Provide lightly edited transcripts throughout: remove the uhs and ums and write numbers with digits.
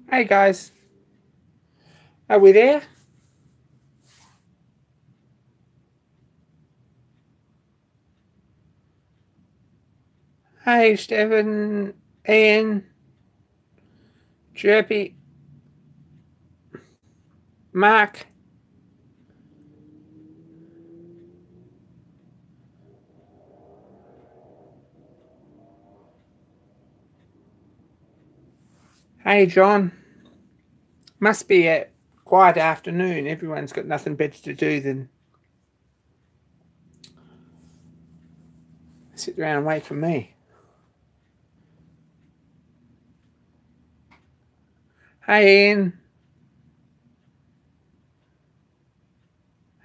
Hey guys, are we there? Hey Stephen, Ian, Chirpy, Mark. Hey John. Must be a quiet afternoon. Everyone's got nothing better to do than sit around and wait for me. Hey Ian.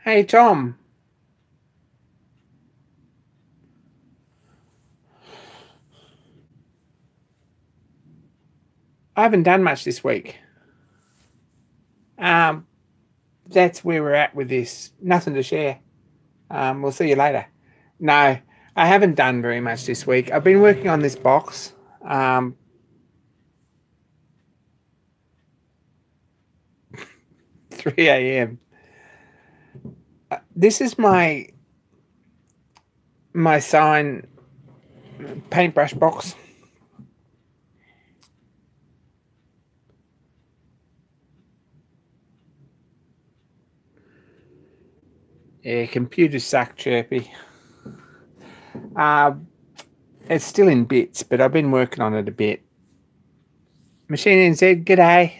Hey Tom. I haven't done much this week. Um, that's where we're at with this. Nothing to share. We'll see you later. No, I haven't done very much this week. I've been working on this box. Um, 3 a.m. This is my sign paintbrush box. Yeah, computers suck, Chirpy. Uh, it's still in bits, but I've been working on it a bit. Machine NZ, g'day.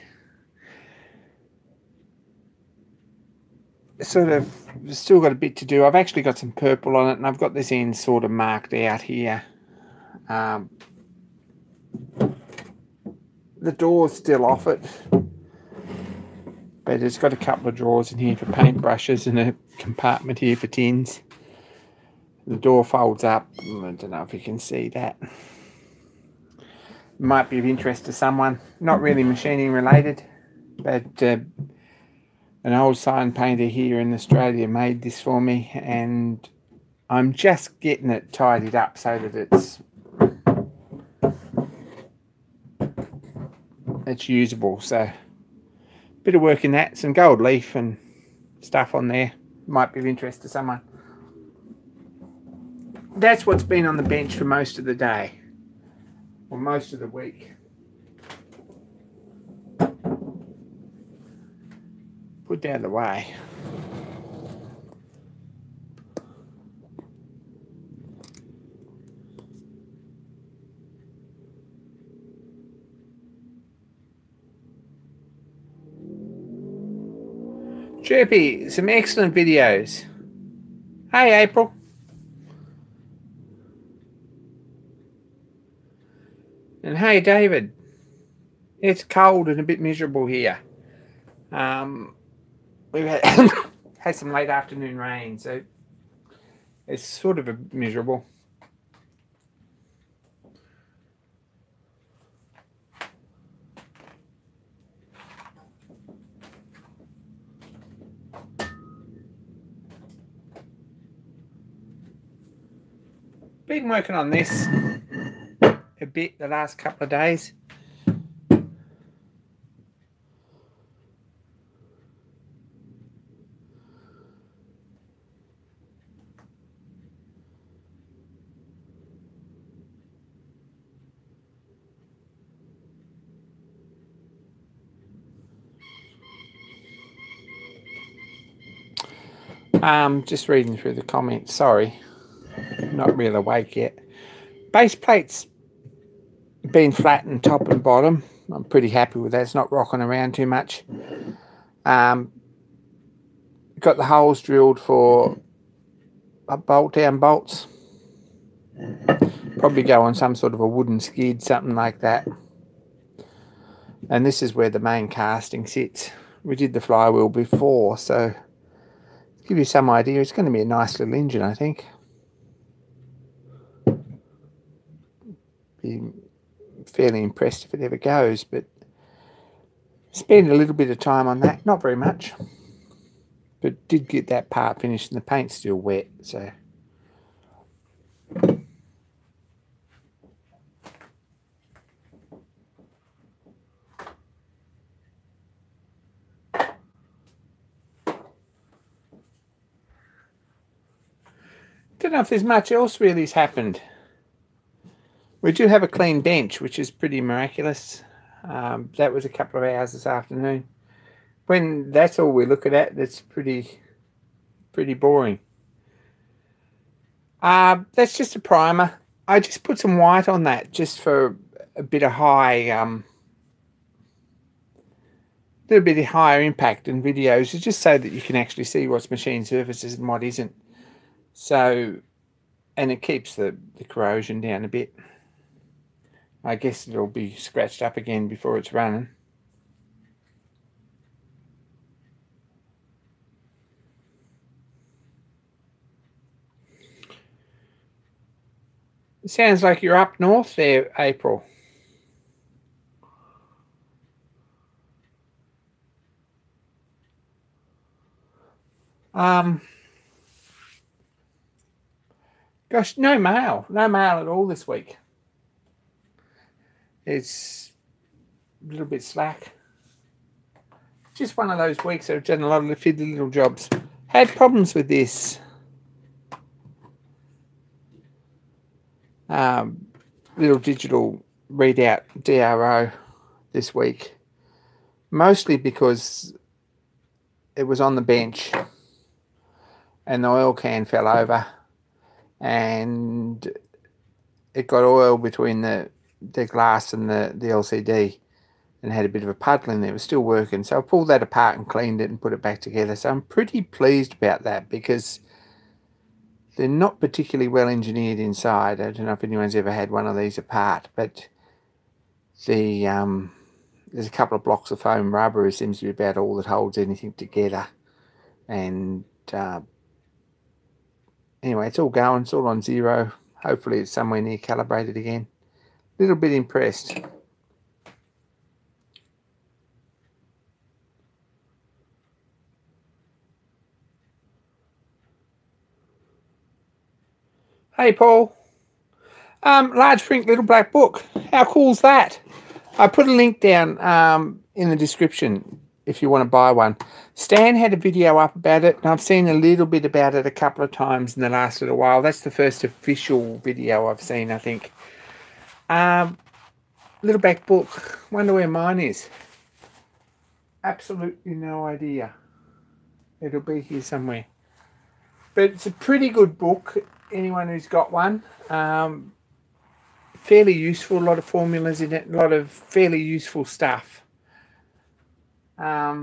Sort of still got a bit to do. I've actually got some purple on it, and I've got this end sort of marked out here. The door's still off it, but it's got a couple of drawers in here for paintbrushes and a compartment here for tins. The door folds up. I don't know if you can see that. Might be of interest to someone. Not really machining related, but an old sign painter here in Australia made this for me, and I'm just getting it tidied up so that it's usable. So a bit of work in that, some gold leaf and stuff on there. Might be of interest to someone. That's what's been on the bench for most of the day, or most of the week. Put out of the way. Chirpy, some excellent videos. Hey April. And hey David. It's cold and a bit miserable here. We've had some late afternoon rain, so it's sort of miserable. Been working on this a bit the last couple of days. Just reading through the comments. Sorry, not real awake yet. Base plate's been flattened top and bottom. I'm pretty happy with that. It's not rocking around too much. Got the holes drilled for bolt down bolts. Probably go on some sort of a wooden skid, something like that. And this is where the main casting sits. We did the flywheel before, so to give you some idea, it's going to be a nice little engine, I think. Be fairly impressed if it ever goes, but spend a little bit of time on that, not very much, but did get that part finished and the paint's still wet, so Don't know if there's much else really has happened. We do have a clean bench, which is pretty miraculous. That was a couple of hours this afternoon. When that's all we're looking at, that's pretty boring. That's just a primer. I just put some white on that just for a bit of little bit of higher impact in videos, just so that you can actually see what's machine surfaces and what isn't. So, and it keeps the corrosion down a bit. I guess it'll be scratched up again before it's running. It sounds like you're up north there, April. Gosh, no mail at all this week. It's a little bit slack. Just one of those weeks I've done a lot of fiddly little jobs. Had problems with this little digital readout DRO this week, mostly because it was on the bench and the oil can fell over and it got oil between the glass and the LCD and had a bit of a puddle in there. It was still working, so I pulled that apart and cleaned it and put it back together. So I'm pretty pleased about that, because they're not particularly well engineered inside. I don't know if anyone's ever had one of these apart, but there's a couple of blocks of foam rubber. It seems to be about all that holds anything together. And anyway, it's all going. It's all on 0. Hopefully it's somewhere near calibrated again. A little bit impressed. Hey Paul, large print little black book. How cool's that? I put a link down in the description if you want to buy one. Stan had a video up about it, and I've seen a little bit about it a couple of times in the last little while. That's the first official video I've seen, I think. Little black book. Wonder where mine is. Absolutely no idea. It'll be here somewhere. But it's a pretty good book. Anyone who's got one, fairly useful. A lot of formulas in it, a lot of fairly useful stuff. Yeah,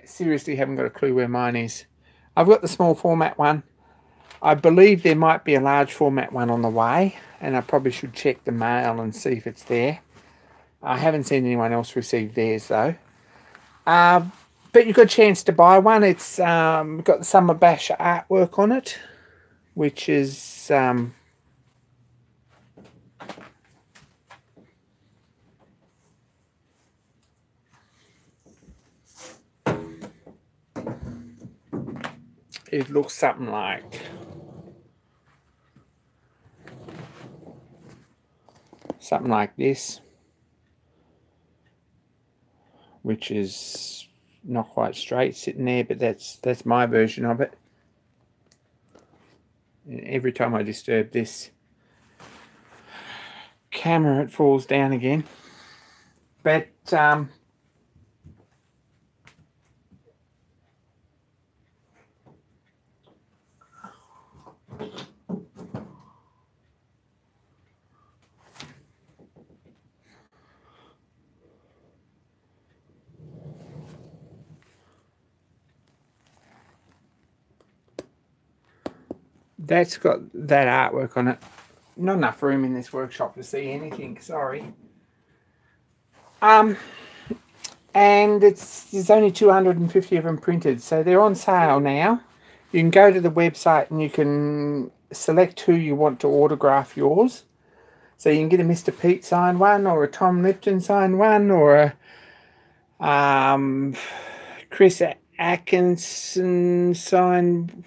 seriously haven't got a clue where mine is. I've got the small format one. I believe there might be a large format one on the way, and I probably should check the mail and see if it's there. I haven't seen anyone else receive theirs though. But you've got a chance to buy one. It's got the Summer Bash artwork on it, which is it looks something like this, which is not quite straight sitting there, but that's my version of it. And every time I disturb this camera, it falls down again. But that's got that artwork on it. Not enough room in this workshop to see anything, sorry. And there's only 250 of them printed, so they're on sale now. You can go to the website and you can select who you want to autograph yours. So you can get a Mr. Pete signed one, or a Tom Lipton signed one, or a Chris Atkinson signed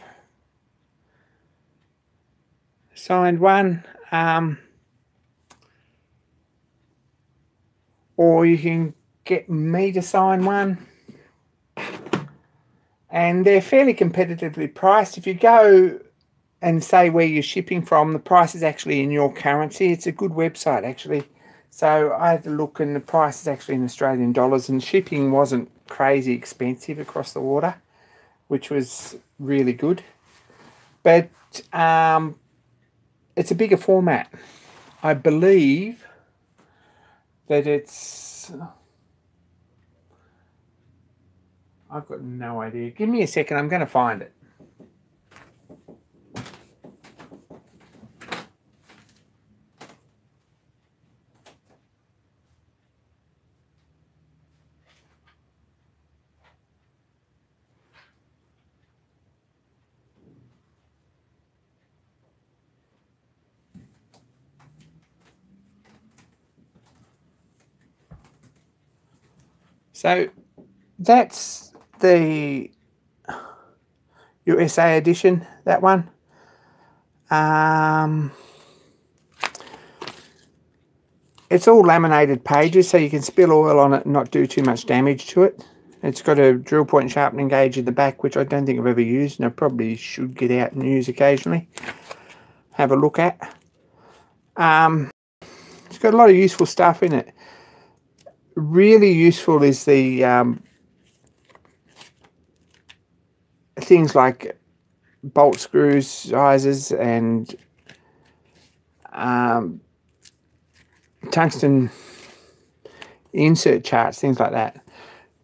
one, or you can get me to sign one. and they're fairly competitively priced. If you go and say where you're shipping from, the price is actually in your currency. It's a good website, actually. So I had to look, and the price is actually in Australian dollars, and shipping wasn't crazy expensive across the water, which was really good. But it's a bigger format. I believe that it's... I've got no idea. Give me a second. I'm going to find it. So that's the USA edition, that one. It's all laminated pages, so you can spill oil on it and not do too much damage to it. It's got a drill point sharpening gauge in the back, which I don't think I've ever used, and I probably should get out and use occasionally. Have a look at. It's got a lot of useful stuff in it. Really useful is the things like bolt screws, sizes, and tungsten insert charts, things like that.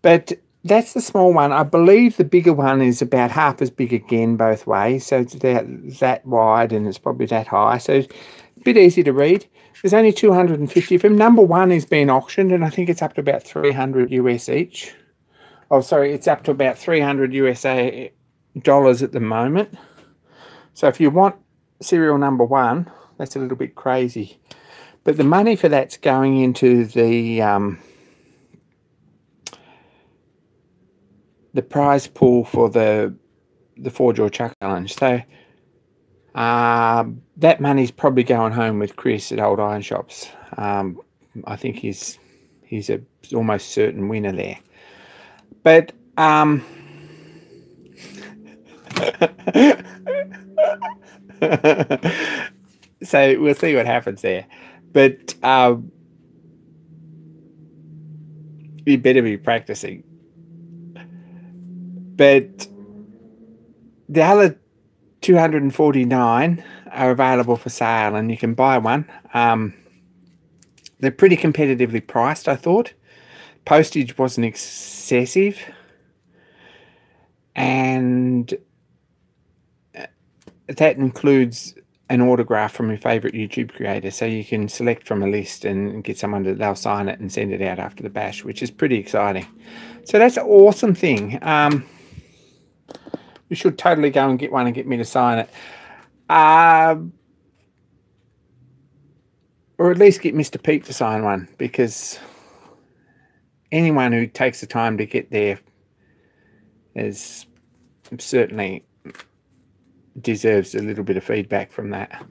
But that's the small one. I believe the bigger one is about half as big again both ways. So it's that wide, and it's probably that high. So it's a bit easy to read. There's only 250 of them. Number one is being auctioned, and I think it's up to about 300 US each. Oh, sorry, it's up to about 300 USA dollars at the moment. So if you want serial number one, that's a little bit crazy. But the money for that's going into the prize pool for the Forge or Chuck Challenge. So that money's probably going home with Chris at Old Iron Shops. I think he's a almost certain winner there. But so we'll see what happens there. But you better be practicing. But the other 249 are available for sale, and you can buy one. They're pretty competitively priced, I thought. Postage wasn't excessive. And that includes an autograph from your favourite YouTube creator. So you can select from a list and get someone to, they'll sign it and send it out after the bash, which is pretty exciting. So that's an awesome thing. You should totally go and get one and get me to sign it. Or at least get Mr. Pete to sign one, because anyone who takes the time to get there is certainly deserves a little bit of feedback from that.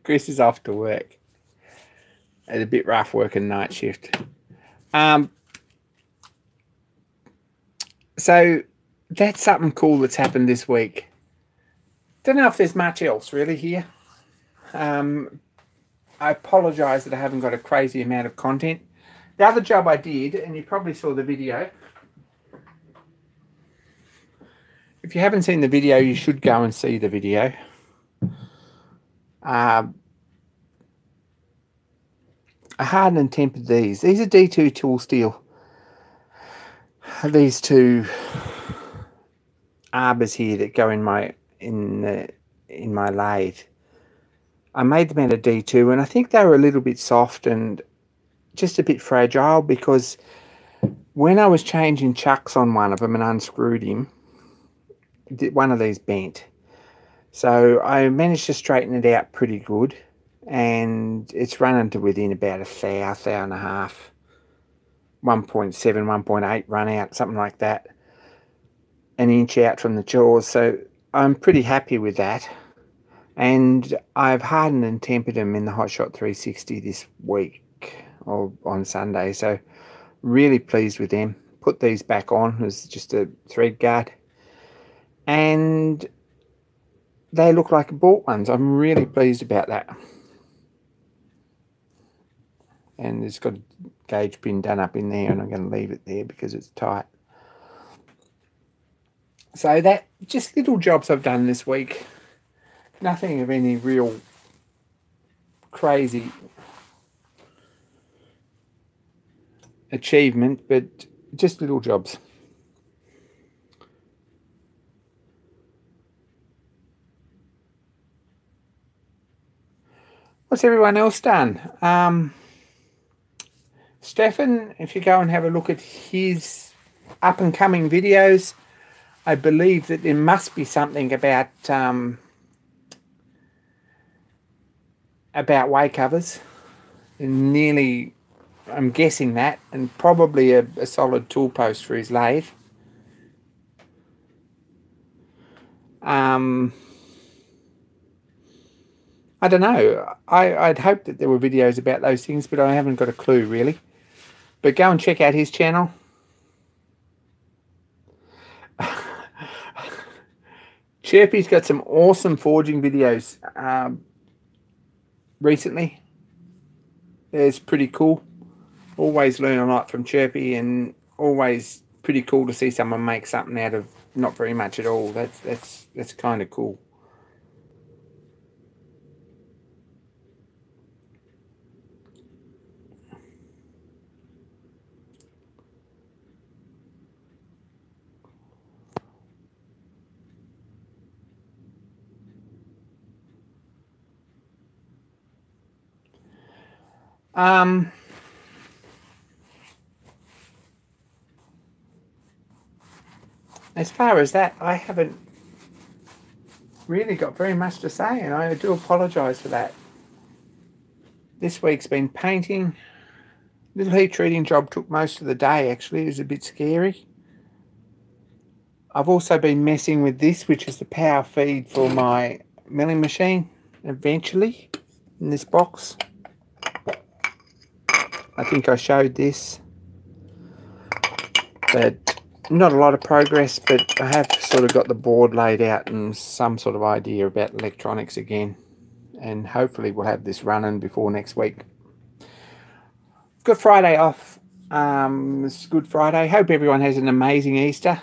Chris is off to work. It's a bit rough working night shift. So that's something cool that's happened this week. Don't know if there's much else really here. I apologise that I haven't got a crazy amount of content. The other job I did, and you probably saw the video. If you haven't seen the video, you should go and see the video. I hardened and tempered these. These are D2 tool steel. These two arbors here that go in my lathe. I made them out of D2, and I think they were a little bit soft and just a bit fragile, because when I was changing chucks on one of them and unscrewed him, one of these bent. So I managed to straighten it out pretty good, and it's running to within about a thou and a half 1.7, 1.8 run out, something like that, an inch out from the jaws. So I'm pretty happy with that. And I've hardened and tempered them in the Hot Shot 360 this week, or on Sunday. So really pleased with them. Put these back on as just a thread guard, and they look like bought ones. I'm really pleased about that. And it's got a gauge pin done up in there, and I'm going to leave it there because it's tight. So that, just little jobs I've done this week. Nothing of any real crazy achievement, but just little jobs. What's everyone else done? Stefan, if you go and have a look at his up and coming videos, I believe that there must be something about way covers. Nearly, I'm guessing that, and probably a solid tool post for his lathe. I don't know. I'd hope that there were videos about those things, but I haven't got a clue really. But go and check out his channel. Chirpy's got some awesome forging videos recently. It's pretty cool. Always learn a lot from Chirpy, and always pretty cool to see someone make something out of not very much at all. That's kind of cool. As far as that, I haven't really got very much to say, and I do apologise for that. This week's been painting. Little heat treating job took most of the day, actually. It was a bit scary. I've also been messing with this, which is the power feed for my milling machine, eventually, in this box. I think I showed this, but not a lot of progress, but I have sort of got the board laid out and some sort of idea about electronics again, and hopefully we'll have this running before next week. Good Friday off. It's Good Friday. Hope everyone has an amazing Easter.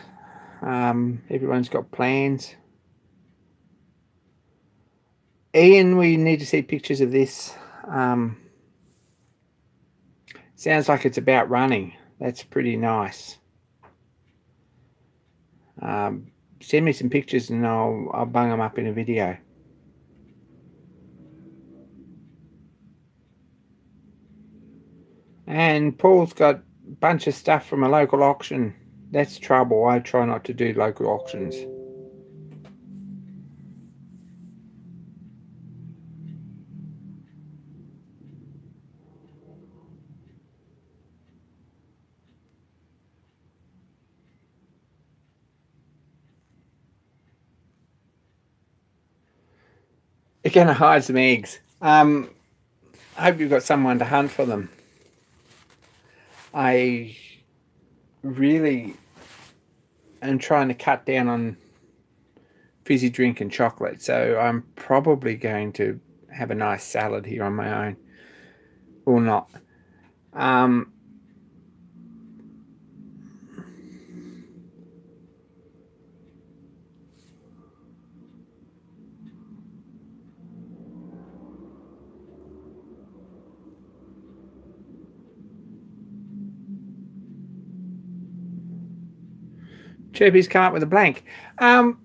Everyone's got plans. Ian, we need to see pictures of this. Sounds like it's about running. That's pretty nice. Send me some pictures and I'll bung them up in a video. And Paul's got a bunch of stuff from a local auction. That's trouble. I try not to do local auctions. You're going to hide some eggs. I hope you've got someone to hunt for them. I really am trying to cut down on fizzy drink and chocolate, so I'm probably going to have a nice salad here on my own, or not. Chirpy's come up with a blank. Don't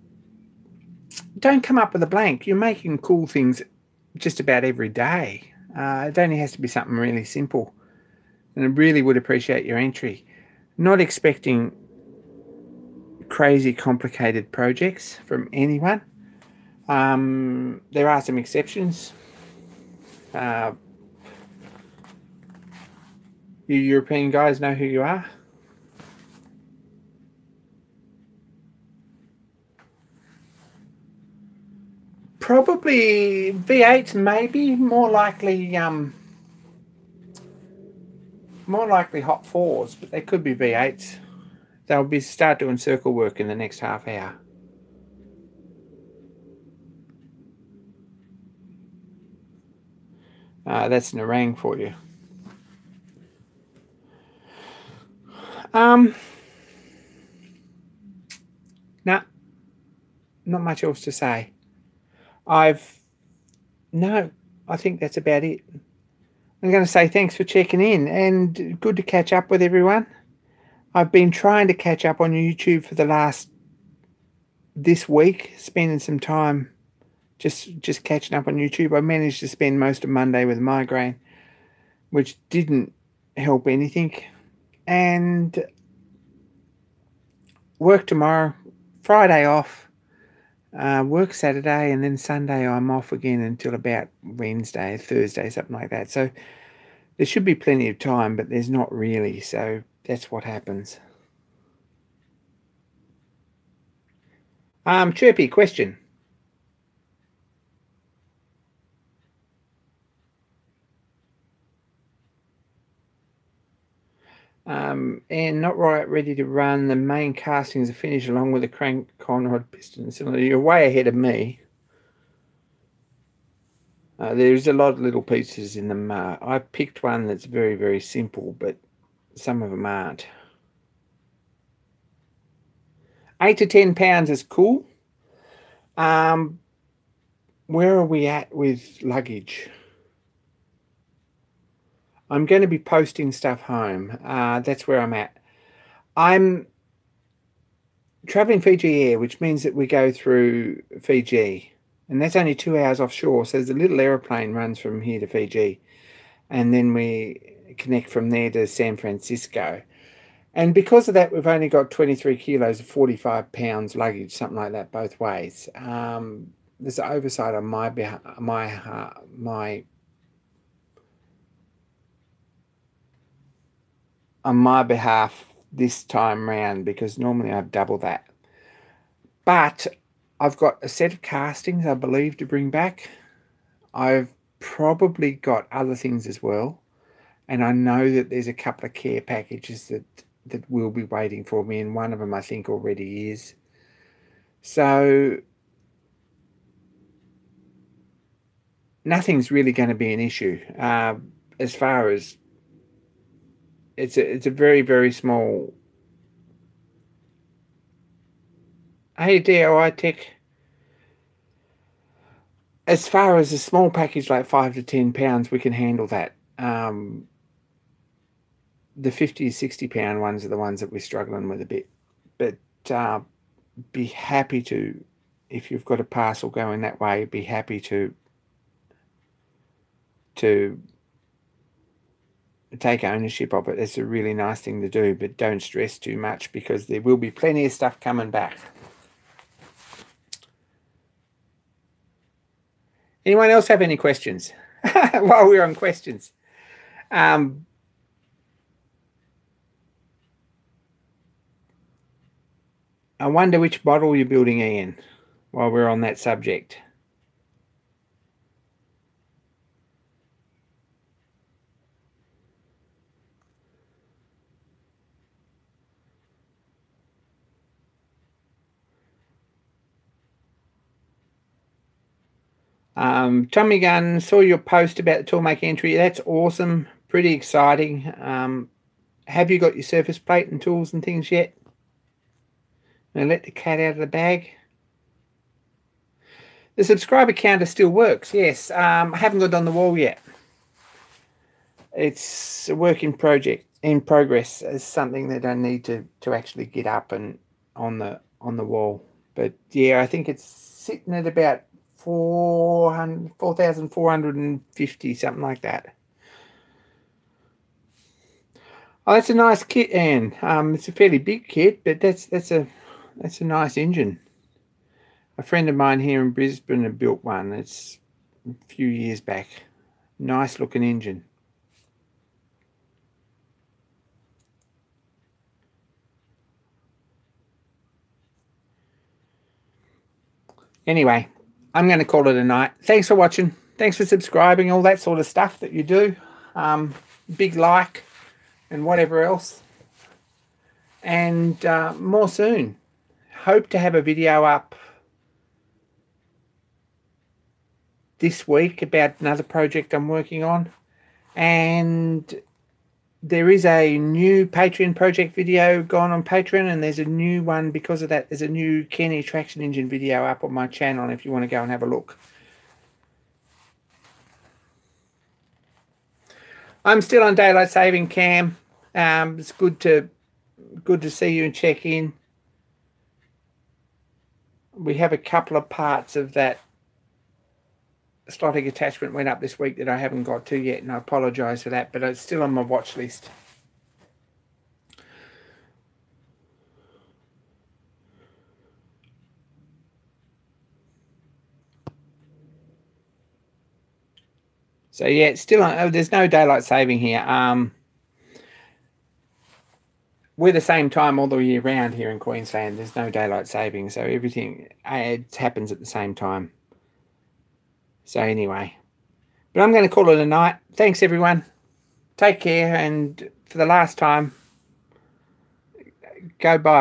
come up with a blank. You're making cool things just about every day. It only has to be something really simple. And I really would appreciate your entry. Not expecting crazy complicated projects from anyone. There are some exceptions. You European guys know who you are? Probably V8s, maybe more likely hot fours, but they could be V8s. They'll start doing circle work in the next half hour. That's Nerang for you. Nah, not much else to say. I think that's about it. I'm going to say thanks for checking in, and good to catch up with everyone. I've been trying to catch up on YouTube for this week, spending some time just catching up on YouTube. I managed to spend most of Monday with a migraine, which didn't help anything. And work tomorrow, Friday off, work Saturday, and then Sunday I'm off again until about Wednesday, Thursday, something like that. So there should be plenty of time, but there's not really. So that's what happens. Chirpy, question. And not right ready to run. The main castings are finished along with the crank, conrod, piston, and cylinder. You're way ahead of me. There's a lot of little pieces in them. I picked one that's very, very simple, but some of them aren't. 8 to 10 pounds is cool. Where are we at with luggage? I'm going to be posting stuff home. That's where I'm at. I'm traveling Fiji Air, which means that we go through Fiji, and that's only 2 hours offshore. So there's a little aeroplane runs from here to Fiji, and then we connect from there to San Francisco. And because of that, we've only got 23 kilos of 45 pounds luggage, something like that, both ways. There's an oversight on my behalf this time round, because normally I've double that. But I've got a set of castings, I believe, to bring back. I've probably got other things as well, and I know that there's a couple of care packages that will be waiting for me, and one of them I think already is. So nothing's really going to be an issue as far as it's a very, very small. Hey, DOI Tech. As far as a small package like 5 to 10 pounds, we can handle that. The 50 to 60 pound ones are the ones that we're struggling with a bit. But be happy to, if you've got a parcel going that way, be happy to take ownership of it. It's a really nice thing to do, but don't stress too much, because there will be plenty of stuff coming back. Anyone else have any questions? While we're on questions. I wonder which bottle you're building, Ian, while we're on that subject. Tommy Gunn, saw your post about the toolmaker entry. That's awesome. Pretty exciting. Have you got your surface plate and tools and things yet? Now let the cat out of the bag. The subscriber counter still works, yes. I haven't got it on the wall yet. It's a work in progress. It's something that I need to actually get up and on the wall. But yeah, I think it's sitting at about 4,450, something like that. Oh, that's a nice kit, Anne. It's a fairly big kit, but that's a nice engine. A friend of mine here in Brisbane had built one. It's a few years back. Nice looking engine. Anyway, I'm going to call it a night. Thanks for watching. Thanks for subscribing, all that sort of stuff that you do. Big like and whatever else. And more soon. Hope to have a video up this week about another project I'm working on. And there is a new Patreon project video gone on Patreon, and there's a new one because of that. There's a new Kenny Traction Engine video up on my channel if you want to go and have a look. I'm still on daylight saving, Cam. It's good to see you and check in. We have a couple of parts of that slotting attachment went up this week that I haven't got to yet, and I apologise for that, but it's still on my watch list. So yeah, it's still on. Oh, there's no daylight saving here. We're the same time all the year round here in Queensland. There's no daylight saving, so everything happens at the same time. So anyway, but I'm going to call it a night. Thanks, everyone. Take care, and for the last time, go bye.